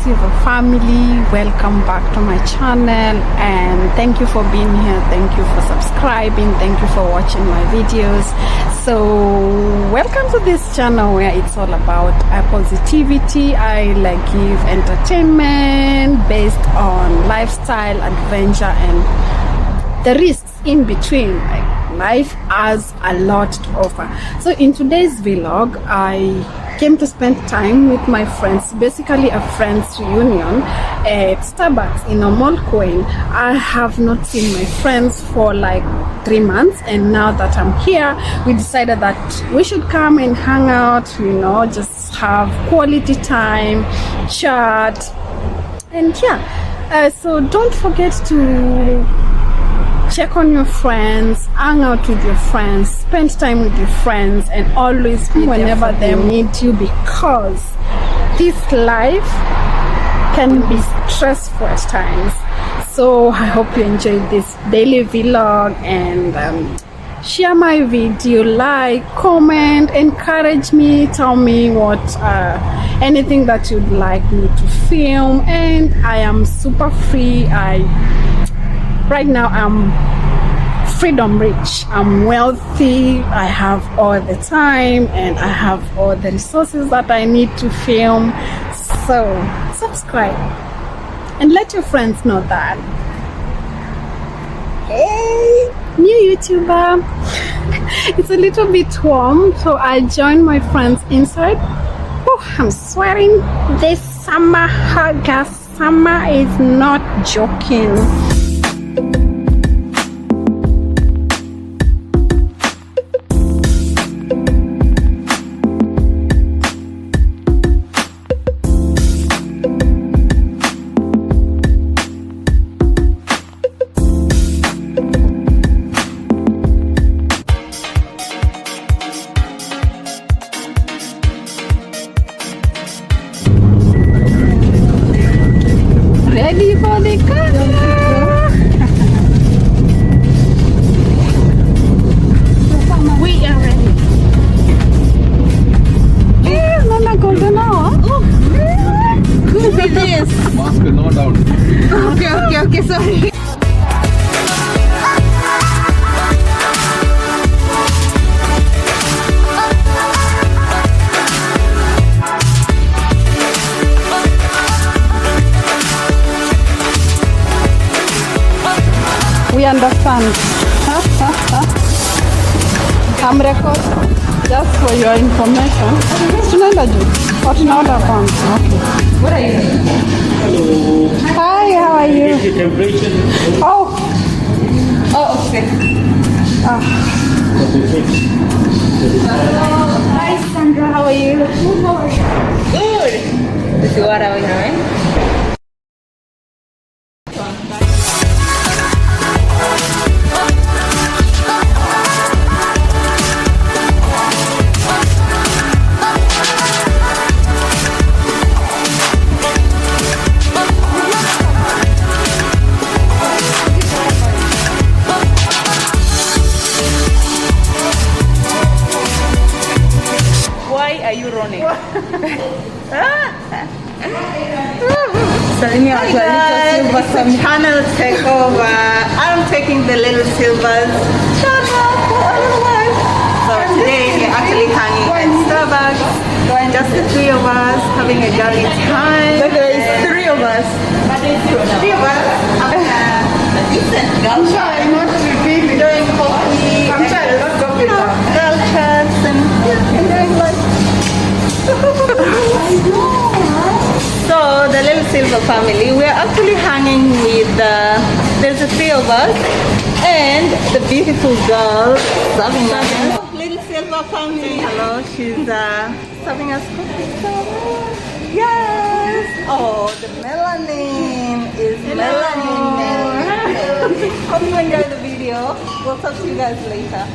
Silver family, welcome back to my channel, and thank you for being here, thank you for subscribing, thank you for watching my videos. So welcome to this channel where it's all about positivity. I give entertainment based on lifestyle, adventure, and the risks in between. Life has a lot to offer. So in today's vlog, I came to spend time with my friends, basically a friends reunion at Starbucks in Omolkoin. I have not seen my friends for 3 months, and now that I'm here, we decided that we should come and hang out, just have quality time, chat, and so don't forget to check on your friends, hang out with your friends, spend time with your friends, and always be whenever they need you, because this life can be stressful at times. So I hope you enjoyed this daily vlog, and share my video, like, comment, encourage me, tell me what anything that you'd like me to film. And I am super free. Right now I'm freedom rich, I'm wealthy, I have all the time, and I have all the resources that I need to film. So subscribe and let your friends know that. Hey, new YouTuber. It's a little bit warm, so I joined my friends inside. Oh, I'm sweating. This summer, August summer is not joking. Ready for the camera? We are ready. Yeah, Nana golden hour. Oh, who did this? Mask no doubt. Okay, sorry. We understand. I'm recording just for your information. Tunaenda juu. Or tunaenda kwanza. Okay. What are you? Hello. Hi, how are you? Your temperature. Oh, okay. Hello. Hi, Sandra. How are you? Good. This is what are we having? Why are you running? Hi guys, it's a channel takeover. I'm taking the Little Silvers channel for a little while. So today we're actually hanging at Starbucks. Just the 3 of us having a jolly time. But there is 3 of us. 3 of us having a decent girl chat. Not to be big. Enjoying coffee. I'm trying not to be girl chats and enjoying life. So the Little Silver family, we're actually hanging with there's the 3 of us and the beautiful girl serving us. Little Silver family, hello, she's serving us coffee. Yes. Oh, the melanin is melanin. Hope you enjoy the video. We'll talk to you guys later.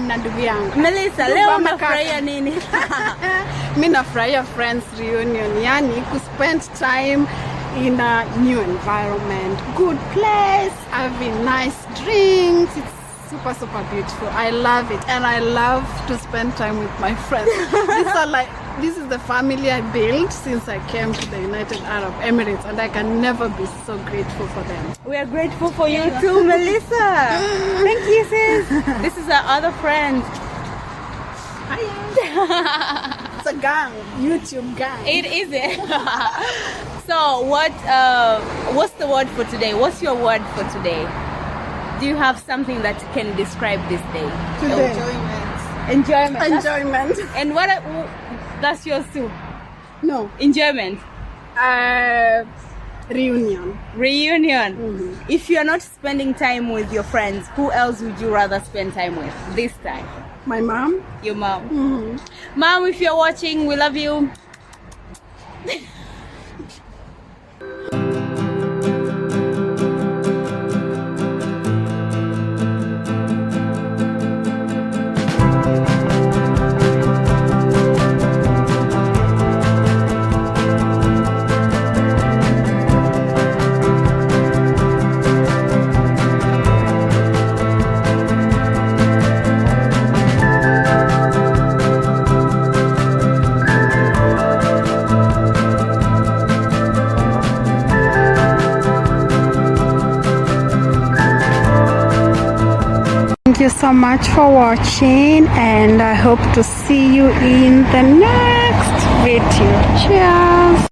time na ndugu yangu. Melissa, Ndugu leo ama umefurahia kaka. nini? Mi nafurahia friends reunion, yani spend time in a new environment, good place, having nice drinks. It's super beautiful. I love it, and I love to spend time with my friends. This is the family I built since I came to the United Arab Emirates, and I can never be so grateful for them. We are grateful for you too, Melissa. Thank you, sis. This is our other friend. It's a gang, YouTube gang. It is it. So what's the word for today? What's your word for today? Do you have something that can describe this day? Today. Enjoyment. Enjoyment. And that's yours too? No. Enjoyment. Reunion. Reunion. Mhm. If you're not spending time with your friends, who else would you rather spend time with this time? My mom. Your mom. Mhm. Mom, if you're watching, we love you. Thank you so much for watching, and I hope to see you in the next video. Cheers.